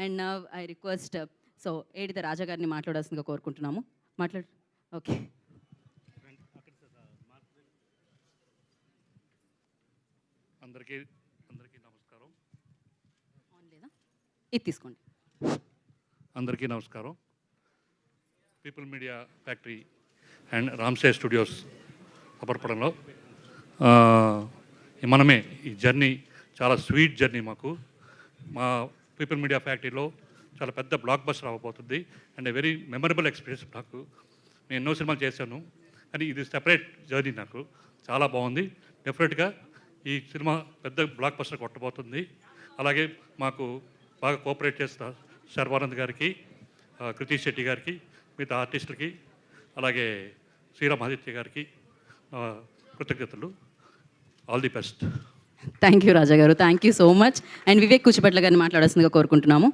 And now I request so Edida Raja గారిని మాట్లాడాల్సిందిగా కోరుకుంటున్నాము. మాట్లాడు. ఓకే. అందరికీ నమస్కారం. ఇది తీసుకోండి. అందరికీ నమస్కారం. People media factory and Ramsay studios సమర్పణలో మనమే ఈ జర్నీ చాలా స్వీట్ జర్నీ మాకు మా పీపుల్ మీడియా ఫ్యాక్టరీలో చాలా పెద్ద బ్లాక్ బస్టర్ అవ్వబోతుంది అండ్ వెరీ మెమరబుల్ ఎక్స్పీరియన్స్ నాకు. నేను ఎన్నో సినిమాలు చేశాను కానీ ఇది సెపరేట్ జర్నీ నాకు చాలా బాగుంది. డెఫినెట్గా ఈ సినిమా పెద్ద బ్లాక్ బస్టర్ కొట్టబోతుంది. అలాగే మాకు బాగా కోఆపరేట్ చేస్తా శర్వానంద్ గారికి, కృతీష్ శెట్టి గారికి, మిగతా ఆర్టిస్టులకి, అలాగే శ్రీరామ్ ఆదిత్య గారికి కృతజ్ఞతలు. All the best. Thank you Raja garu. Thank you so much. And Vivek Kuchipatla గారిని మాట్లాడాల్సిందిగా కోరుకుంటున్నాము.